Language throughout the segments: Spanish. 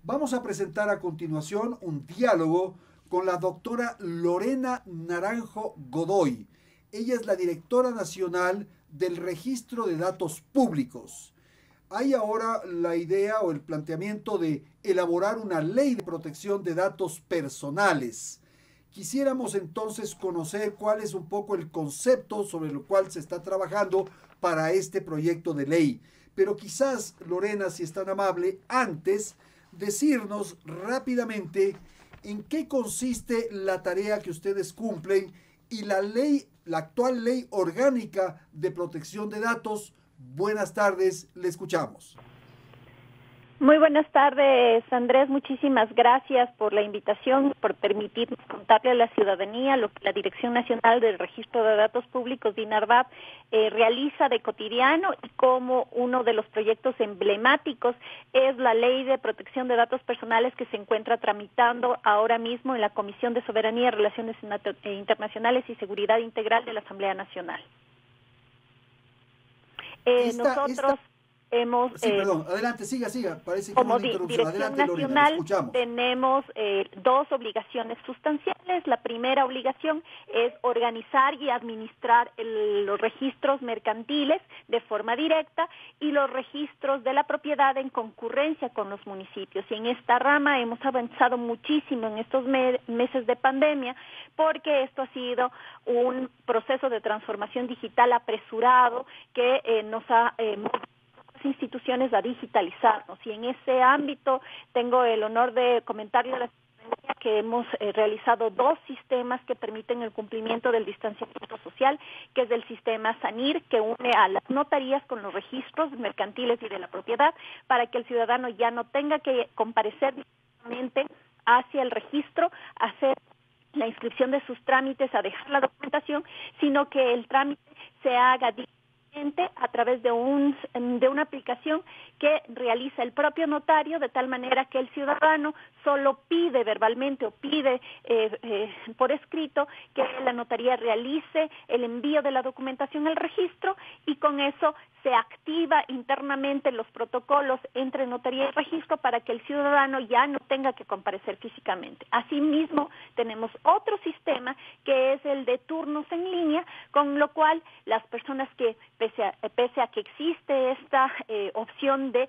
Vamos a presentar a continuación un diálogo con la doctora Lorena Naranjo Godoy. Ella es la directora nacional del Registro de Datos Públicos. Hay ahora la idea o el planteamiento de elaborar una ley de protección de datos personales. Quisiéramos entonces conocer cuál es un poco el concepto sobre lo cual se está trabajando para este proyecto de ley. Pero quizás, Lorena, si es tan amable, antes decirnos rápidamente en qué consiste la tarea que ustedes cumplen y la actual ley orgánica de protección de datos. Buenas tardes, le escuchamos. Muy buenas tardes, Andrés. Muchísimas gracias por la invitación, por permitirnos contarle a la ciudadanía lo que la Dirección Nacional del Registro de Datos Públicos, DINARDAP, realiza de cotidiano y como uno de los proyectos emblemáticos es la Ley de Protección de Datos Personales que se encuentra tramitando ahora mismo en la Comisión de Soberanía, Relaciones Internacionales y Seguridad Integral de la Asamblea Nacional. Nosotros hemos... Sí, perdón, adelante, siga, parece que como una interrupción. Dirección Adelante, Lorena, Nacional le escuchamos. tenemos dos obligaciones sustanciales. La primera obligación es organizar y administrar los registros mercantiles de forma directa y los registros de la propiedad en concurrencia con los municipios. Y en esta rama hemos avanzado muchísimo en estos meses de pandemia porque esto ha sido un proceso de transformación digital apresurado que nos ha instituciones a digitalizarnos, y en ese ámbito tengo el honor de comentarle a la ciudadanía que hemos realizado dos sistemas que permiten el cumplimiento del distanciamiento social, que es el sistema SANIR, que une a las notarías con los registros mercantiles y de la propiedad, para que el ciudadano ya no tenga que comparecer directamente hacia el registro, hacer la inscripción de sus trámites, a dejar la documentación, sino que el trámite se haga a través de una aplicación que realiza el propio notario, de tal manera que el ciudadano solo pide verbalmente o pide por escrito que la notaría realice el envío de la documentación al registro, y con eso se activa internamente los protocolos entre notaría y registro para que el ciudadano ya no tenga que comparecer físicamente. Asimismo, tenemos otro sistema que es el de turnos en línea, con lo cual las personas que pese a que existe esta opción de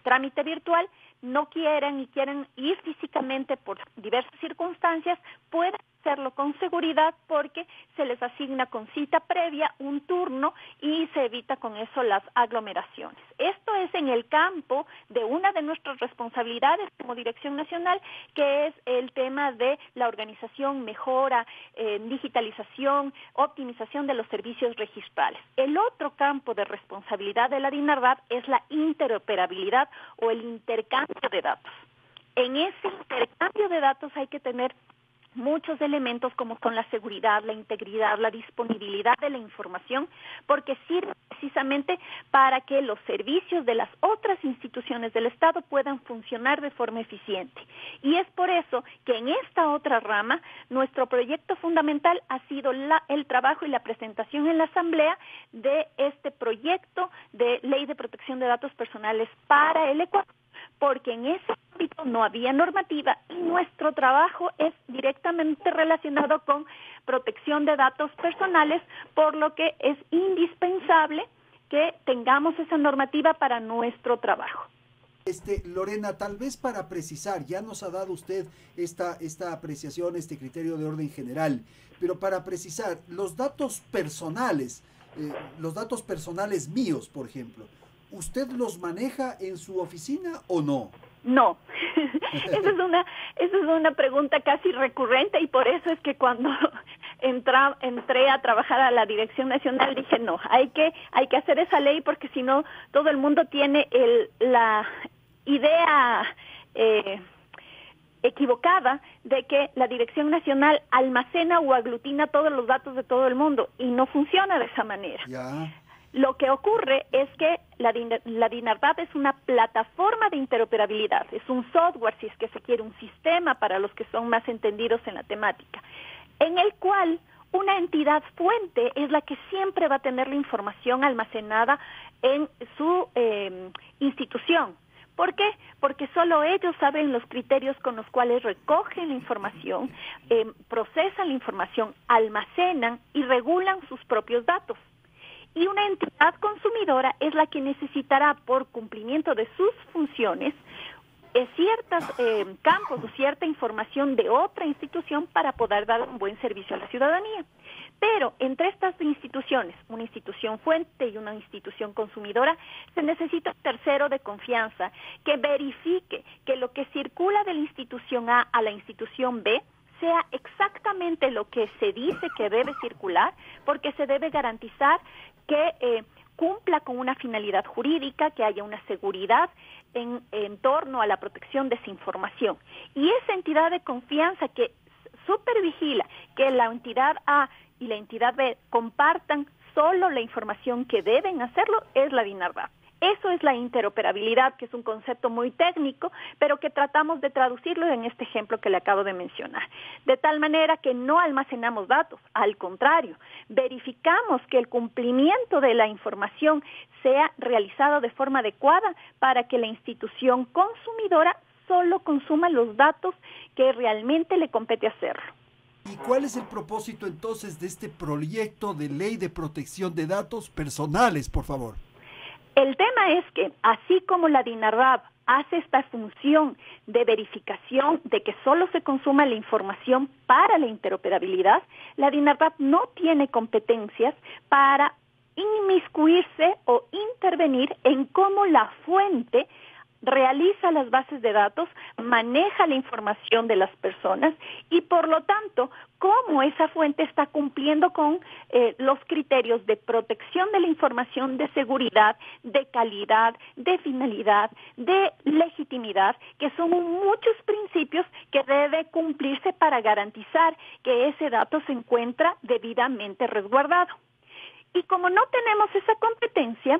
trámite virtual, no quieren y quieren ir físicamente por diversas circunstancias, pueden hacerlo con seguridad porque se les asigna con cita previa un turno y se evita con eso las aglomeraciones. Esto es en el campo de una de nuestras responsabilidades como Dirección Nacional, que es el tema de la organización, mejora, digitalización, optimización de los servicios registrales. El otro campo de responsabilidad de la DINARDAP es la interoperabilidad o el intercambio de datos. En ese intercambio de datos hay que tener muchos elementos como son la seguridad, la integridad, la disponibilidad de la información, porque sirve precisamente para que los servicios de las otras instituciones del Estado puedan funcionar de forma eficiente. Y es por eso que en esta otra rama, nuestro proyecto fundamental ha sido el trabajo y la presentación en la Asamblea de este proyecto de Ley de Protección de Datos Personales para el Ecuador, porque en ese ámbito no había normativa y nuestro trabajo es directamente relacionado con protección de datos personales, por lo que es indispensable que tengamos esa normativa para nuestro trabajo. Lorena, tal vez para precisar, ya nos ha dado usted esta apreciación, este criterio de orden general, pero para precisar, los datos personales míos, por ejemplo, ¿usted los maneja en su oficina o no? No, esa es una pregunta casi recurrente, y por eso es que cuando entré a trabajar a la Dirección Nacional dije no, hay que hacer esa ley, porque si no todo el mundo tiene la idea equivocada de que la Dirección Nacional almacena o aglutina todos los datos de todo el mundo, y no funciona de esa manera. Ya. Lo que ocurre es que la DINARDAP es una plataforma de interoperabilidad, es un software, si es que se quiere, un sistema para los que son más entendidos en la temática, en el cual una entidad fuente es la que siempre va a tener la información almacenada en su institución. ¿Por qué? Porque solo ellos saben los criterios con los cuales recogen la información, procesan la información, almacenan y regulan sus propios datos. Y una entidad consumidora es la que necesitará, por cumplimiento de sus funciones, ciertos campos o cierta información de otra institución para poder dar un buen servicio a la ciudadanía. Pero entre estas instituciones, una institución fuente y una institución consumidora, se necesita un tercero de confianza que verifique que lo que circula de la institución A a la institución B sea exactamente lo que se dice que debe circular, porque se debe garantizar que cumpla con una finalidad jurídica, que haya una seguridad en torno a la protección de esa información. Y esa entidad de confianza que supervigila que la entidad A y la entidad B compartan solo la información que deben hacerlo es la DINARVAP. Eso es la interoperabilidad, que es un concepto muy técnico, pero que tratamos de traducirlo en este ejemplo que le acabo de mencionar. De tal manera que no almacenamos datos, al contrario, verificamos que el cumplimiento de la información sea realizado de forma adecuada para que la institución consumidora solo consuma los datos que realmente le compete hacerlo. ¿Y cuál es el propósito entonces de este proyecto de ley de protección de datos personales, por favor? El tema es que, así como la DINARVAP hace esta función de verificación de que solo se consuma la información para la interoperabilidad, la DINARVAP no tiene competencias para inmiscuirse o intervenir en cómo la fuente realiza las bases de datos, maneja la información de las personas y, por lo tanto, cómo esa fuente está cumpliendo con los criterios de protección de la información, de seguridad, de calidad, de finalidad, de legitimidad, que son muchos principios que debe cumplirse para garantizar que ese dato se encuentra debidamente resguardado. Y como no tenemos esa competencia,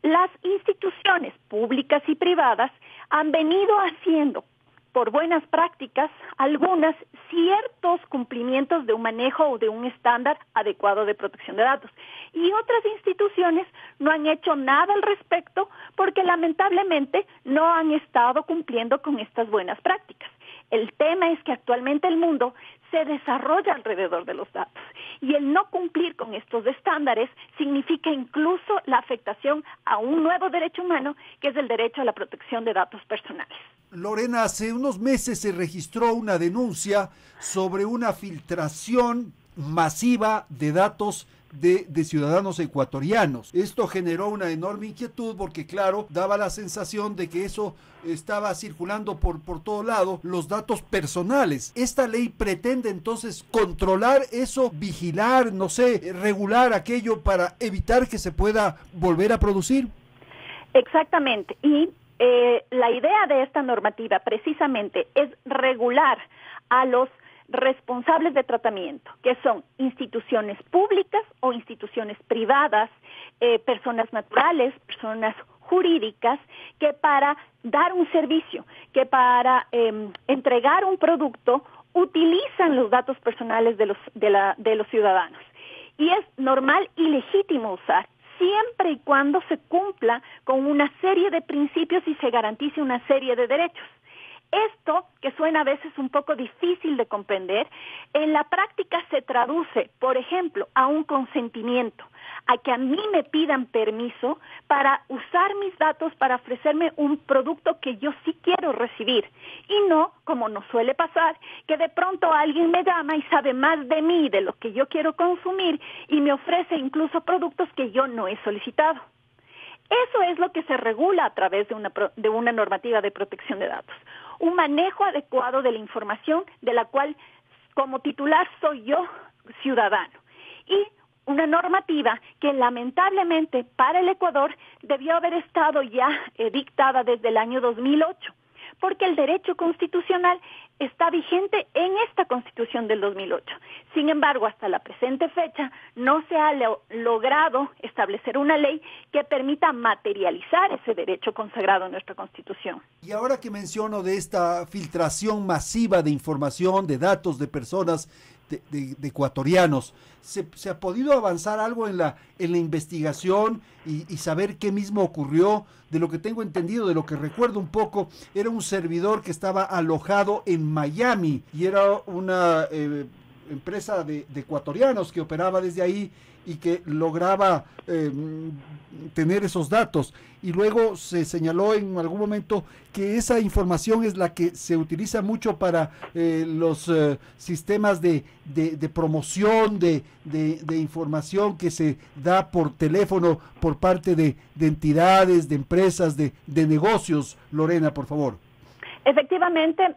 las instituciones públicas y privadas han venido haciendo, por buenas prácticas, algunas ciertos cumplimientos de un manejo o de un estándar adecuado de protección de datos. Y otras instituciones no han hecho nada al respecto porque lamentablemente no han estado cumpliendo con estas buenas prácticas. El tema es que actualmente el mundo se desarrolla alrededor de los datos y el no cumplir con estos estándares significa incluso la afectación a un nuevo derecho humano, que es el derecho a la protección de datos personales. Lorena, hace unos meses se registró una denuncia sobre una filtración masiva de datos de ciudadanos ecuatorianos. Esto generó una enorme inquietud porque, claro, daba la sensación de que eso estaba circulando por todo lado, los datos personales. Esta ley pretende entonces controlar eso, vigilar, no sé, regular aquello para evitar que se pueda volver a producir. Exactamente. Y la idea de esta normativa precisamente es regular a los responsables de tratamiento, que son instituciones públicas o instituciones privadas, personas naturales, personas jurídicas, que para dar un servicio, que para entregar un producto, utilizan los datos personales de los ciudadanos. Y es normal y legítimo usar, siempre y cuando se cumpla con una serie de principios y se garantice una serie de derechos. Esto, que suena a veces un poco difícil de comprender, en la práctica se traduce, por ejemplo, a un consentimiento, a que a mí me pidan permiso para usar mis datos para ofrecerme un producto que yo sí quiero recibir. Y no, como nos suele pasar, que de pronto alguien me llama y sabe más de mí, de lo que yo quiero consumir, y me ofrece incluso productos que yo no he solicitado. Eso es lo que se regula a través de una normativa de protección de datos. Un manejo adecuado de la información de la cual como titular soy yo, ciudadano. Y una normativa que lamentablemente para el Ecuador debió haber estado ya dictada desde el año 2008, porque el derecho constitucional está vigente en esta Constitución del 2008. Sin embargo, hasta la presente fecha no se ha logrado establecer una ley que permita materializar ese derecho consagrado en nuestra Constitución. Y ahora que menciono de esta filtración masiva de información, de datos de personas, de ecuatorianos. ¿Se ha podido avanzar algo en la investigación y saber qué mismo ocurrió? De lo que tengo entendido, de lo que recuerdo un poco, era un servidor que estaba alojado en Miami y era una empresa de ecuatorianos que operaba desde ahí y que lograba tener esos datos. Y luego se señaló en algún momento que esa información es la que se utiliza mucho para los sistemas de promoción de información que se da por teléfono por parte de entidades, de empresas, de negocios. Lorena, por favor. Efectivamente,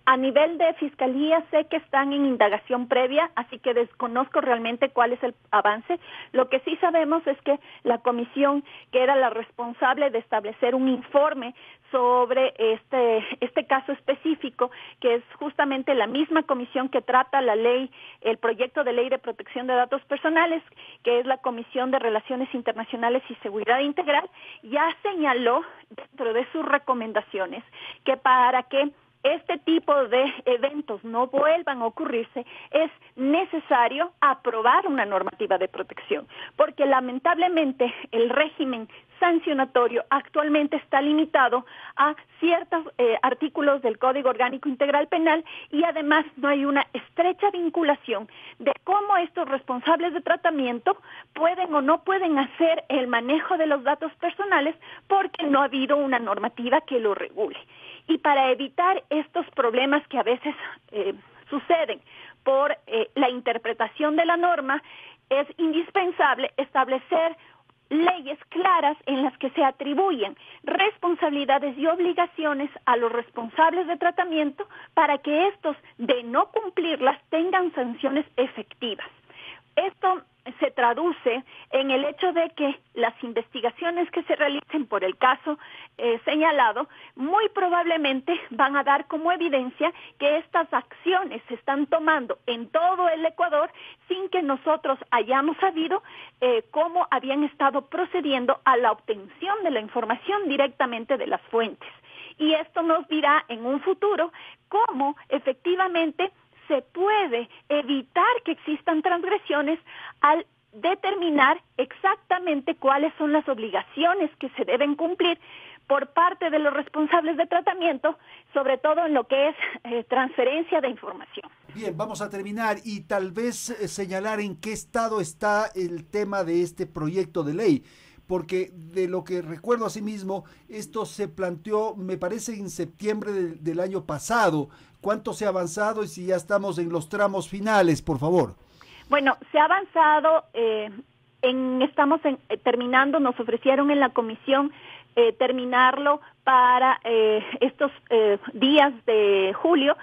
a nivel de Fiscalía sé que están en indagación previa, así que desconozco realmente cuál es el avance. Lo que sí sabemos es que la comisión, que era la responsable de establecer un informe sobre este caso específico, que es justamente la misma comisión que trata la ley, el proyecto de ley de protección de datos personales, que es la Comisión de Relaciones Internacionales y Seguridad Integral, ya señaló dentro de sus recomendaciones que para que este tipo de eventos no vuelvan a ocurrirse, es necesario aprobar una normativa de protección, porque lamentablemente el régimen sancionatorio actualmente está limitado a ciertos artículos del Código Orgánico Integral Penal y además no hay una estrecha vinculación de cómo estos responsables de tratamiento pueden o no pueden hacer el manejo de los datos personales porque no ha habido una normativa que lo regule. Y para evitar estos problemas que a veces suceden por la interpretación de la norma, es indispensable establecer leyes claras en las que se atribuyen responsabilidades y obligaciones a los responsables de tratamiento para que estos, de no cumplirlas, tengan sanciones efectivas. Esto se traduce en el hecho de que las investigaciones que se realicen por el caso señalado muy probablemente van a dar como evidencia que estas acciones se están tomando en todo el Ecuador sin que nosotros hayamos sabido cómo habían estado procediendo a la obtención de la información directamente de las fuentes. Y esto nos dirá en un futuro cómo efectivamente se puede evitar que existan transgresiones al determinar exactamente cuáles son las obligaciones que se deben cumplir por parte de los responsables de tratamiento, sobre todo en lo que es transferencia de información. Bien, vamos a terminar y tal vez señalar en qué estado está el tema de este proyecto de ley, porque de lo que recuerdo asimismo, esto se planteó, me parece, en septiembre del año pasado. ¿Cuánto se ha avanzado y si ya estamos en los tramos finales, por favor? Bueno, se ha avanzado, estamos terminando, nos ofrecieron en la comisión terminarlo para estos días de julio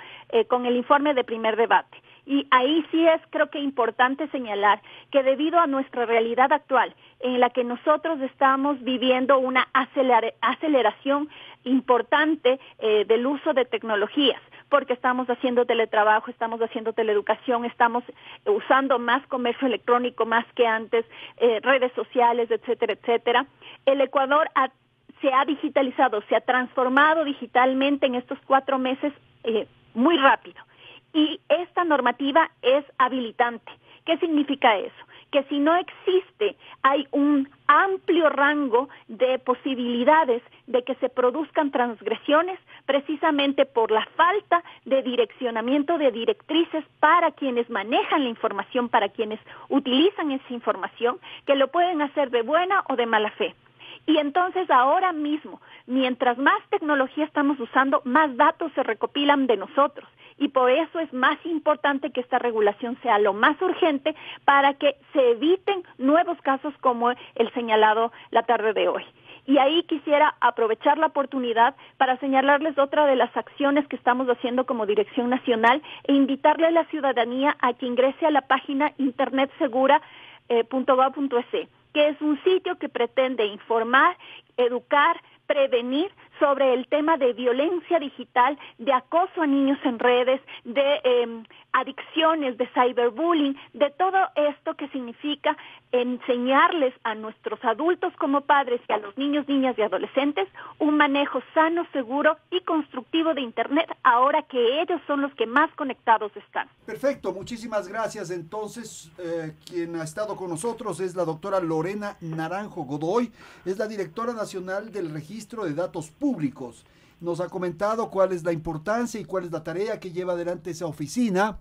con el informe de primer debate. Y ahí sí es, creo que importante señalar que debido a nuestra realidad actual, en la que nosotros estamos viviendo una aceleración importante del uso de tecnologías, porque estamos haciendo teletrabajo, estamos haciendo teleeducación, estamos usando más comercio electrónico más que antes, redes sociales, etcétera, etcétera. El Ecuador se ha digitalizado, se ha transformado digitalmente en estos 4 meses muy rápido. Y esta normativa es habilitante. ¿Qué significa eso? Que si no existe, hay un amplio rango de posibilidades de que se produzcan transgresiones precisamente por la falta de direccionamiento de directrices para quienes manejan la información, para quienes utilizan esa información, que lo pueden hacer de buena o de mala fe. Y entonces ahora mismo, mientras más tecnología estamos usando, más datos se recopilan de nosotros. Y por eso es más importante que esta regulación sea lo más urgente para que se eviten nuevos casos como el señalado la tarde de hoy. Y ahí quisiera aprovechar la oportunidad para señalarles otra de las acciones que estamos haciendo como Dirección Nacional e invitarle a la ciudadanía a que ingrese a la página internetsegura.gov.es, que es un sitio que pretende informar, educar, prevenir sobre el tema de violencia digital, de acoso a niños en redes, de adicciones, de cyberbullying, de todo esto que significa enseñarles a nuestros adultos como padres y a los niños, niñas y adolescentes un manejo sano, seguro y constructivo de Internet, ahora que ellos son los que más conectados están. Perfecto, muchísimas gracias. Entonces, quien ha estado con nosotros es la doctora Lorena Naranjo Godoy, es la directora nacional del Registro de Datos Públicos. Nos ha comentado cuál es la importancia y cuál es la tarea que lleva adelante esa oficina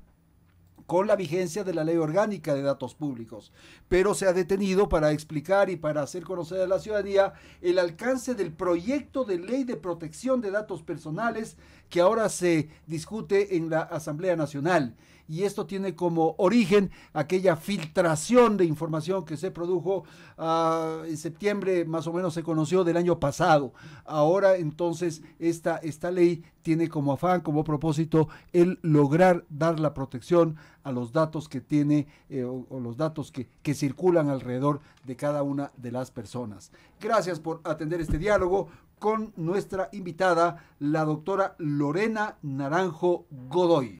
con la vigencia de la Ley Orgánica de Datos Públicos, pero se ha detenido para explicar y para hacer conocer a la ciudadanía el alcance del proyecto de ley de protección de datos personales que ahora se discute en la Asamblea Nacional. Y esto tiene como origen aquella filtración de información que se produjo en septiembre, más o menos se conoció, del año pasado. Ahora entonces esta ley tiene como afán, como propósito, el lograr dar la protección a los datos que tiene o los datos que circulan alrededor de cada una de las personas. Gracias por atender este diálogo con nuestra invitada, la doctora Lorena Naranjo Godoy.